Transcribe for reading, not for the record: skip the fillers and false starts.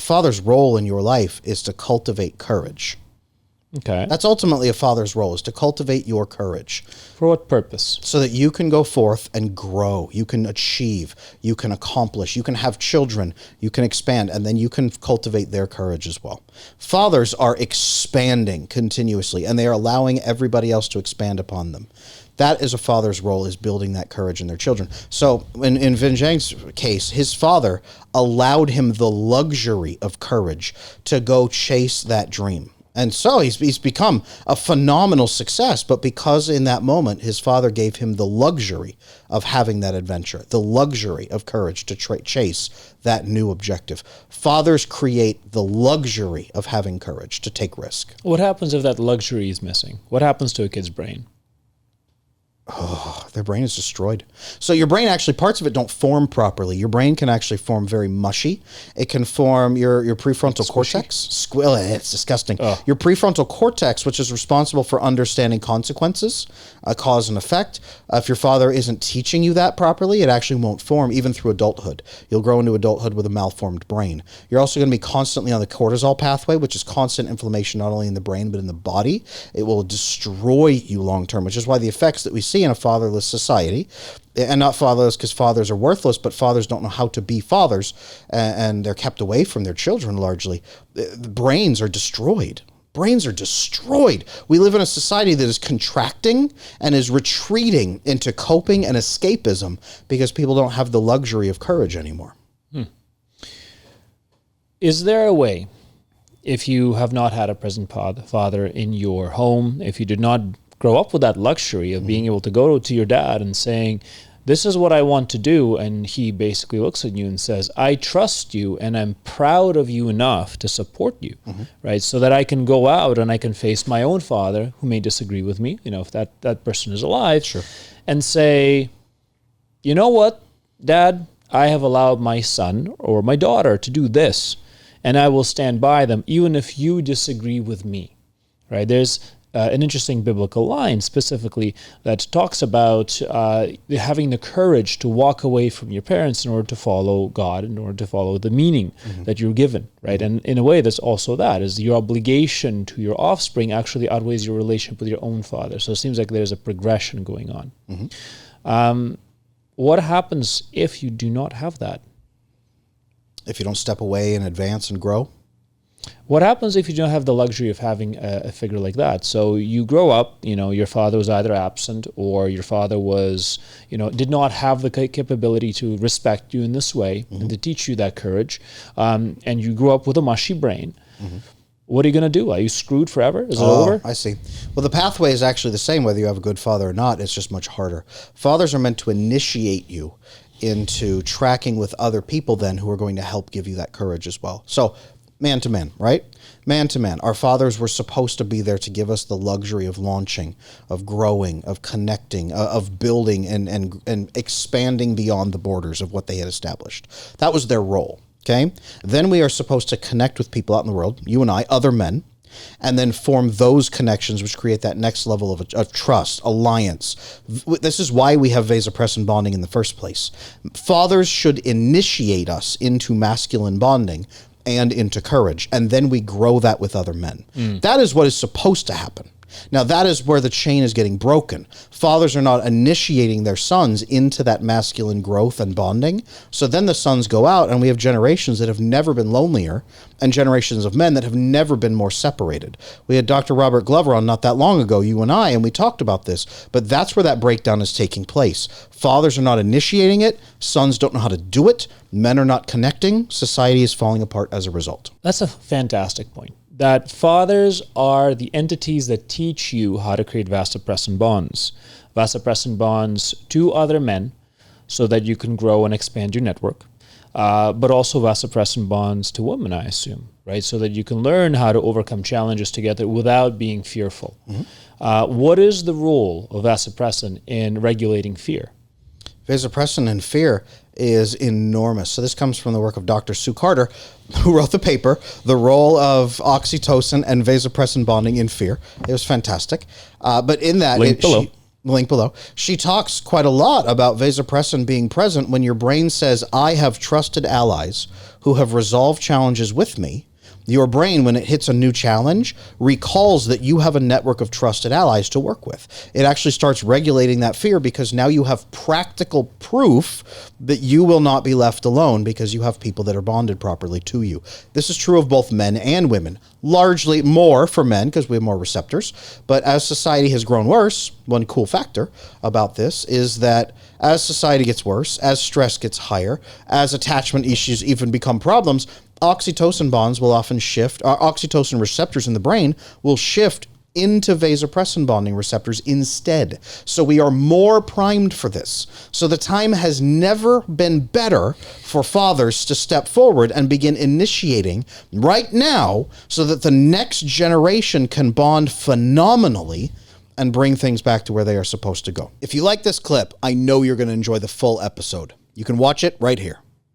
father's role in your life is to cultivate courage. Okay. That's ultimately a father's role, is to cultivate your courage. For what purpose? So that you can go forth and grow, you can achieve, you can accomplish, you can have children, you can expand, and then you can cultivate their courage as well. Fathers are expanding continuously, and they are allowing everybody else to expand upon them. That is a father's role, is building that courage in their children. So in Vin Zhang's case, his father allowed him the luxury of courage to go chase that dream. And so he's become a phenomenal success, but because in that moment, his father gave him the luxury of having that adventure, the luxury of courage to chase that new objective. Fathers create the luxury of having courage to take risk. What happens if that luxury is missing? What happens to a kid's brain? Oh, their brain is destroyed. So your brain actually, parts of it don't form properly. Your brain can actually form very mushy. It can form your prefrontal cortex. It's disgusting. Oh. Your prefrontal cortex, which is responsible for understanding consequences, cause and effect. If your father isn't teaching you that properly, it actually won't form even through adulthood. You'll grow into adulthood with a malformed brain. You're also going to be constantly on the cortisol pathway, which is constant inflammation, not only in the brain, but in the body. It will destroy you long term, which is why the effects that we see in a fatherless society, and not fatherless because fathers are worthless, but fathers don't know how to be fathers, and they're kept away from their children largely. The brains are destroyed. Brains are destroyed. We live in a society that is contracting and is retreating into coping and escapism because people don't have the luxury of courage anymore. Is there a way, if you have not had a present father in your home, if you did not grow up with that luxury of being able to go to your dad and saying, this is what I want to do, and he basically looks at you and says, I trust you and I'm proud of you enough to support you, right? So that I can go out and I can face my own father who may disagree with me, if that person is alive, and say, you know what, Dad, I have allowed my son or my daughter to do this, and I will stand by them even if you disagree with me, right? There's an interesting biblical line specifically that talks about having the courage to walk away from your parents in order to follow God, in order to follow the meaning that you're given, right? And in a way, that's also that, is your obligation to your offspring actually outweighs your relationship with your own father. So it seems like there's a progression going on. What happens if you do not have that? If you don't step away and advance and grow? What happens if you don't have the luxury of having a figure like that? So you grow up, your father was either absent or your father was, did not have the capability to respect you in this way and to teach you that courage. And you grew up with a mushy brain. What are you going to do? Are you screwed forever? Is it over? I see. Well, the pathway is actually the same whether you have a good father or not. It's just much harder. Fathers are meant to initiate you into tracking with other people then who are going to help give you that courage as well. So man to man, right? Man to man. Our fathers were supposed to be there to give us the luxury of launching, of growing, of connecting, of building and expanding beyond the borders of what they had established. That was their role, okay? Then we are supposed to connect with people out in the world, you and I, other men, and then form those connections which create that next level of trust, alliance. This is why we have vasopressin bonding in the first place. Fathers should initiate us into masculine bonding and into courage, and then we grow that with other men. That is what is supposed to happen. Now, that is where the chain is getting broken. Fathers are not initiating their sons into that masculine growth and bonding. So then the sons go out, and we have generations that have never been lonelier and generations of men that have never been more separated. We had Dr. Robert Glover on not that long ago, you and I, and we talked about this. But that's where that breakdown is taking place. Fathers are not initiating it. Sons don't know how to do it. Men are not connecting. Society is falling apart as a result. That's a fantastic point. That fathers are the entities that teach you how to create vasopressin bonds. Vasopressin bonds to other men so that you can grow and expand your network. But also vasopressin bonds to women, I assume, right? So that you can learn how to overcome challenges together without being fearful. What is the role of vasopressin in regulating fear? Vasopressin and fear is enormous. So this comes from the work of Dr. Sue Carter, who wrote the paper, The Role of Oxytocin and Vasopressin Bonding in Fear. It was fantastic. But in that, Link below. link below, she talks quite a lot about vasopressin being present when your brain says, I have trusted allies who have resolved challenges with me. Your brain, when it hits a new challenge, recalls that you have a network of trusted allies to work with. It actually starts regulating that fear because now you have practical proof that you will not be left alone because you have people that are bonded properly to you. This is true of both men and women. Largely more for men because we have more receptors. But as society has grown worse, one cool factor about this is that as society gets worse, as stress gets higher, as attachment issues even become problems, oxytocin bonds will often shift, oxytocin receptors in the brain will shift into vasopressin bonding receptors instead. So we are more primed for this. So the time has never been better for fathers to step forward and begin initiating right now so that the next generation can bond phenomenally and bring things back to where they are supposed to go. If you like this clip, I know you're going to enjoy the full episode. You can watch it right here.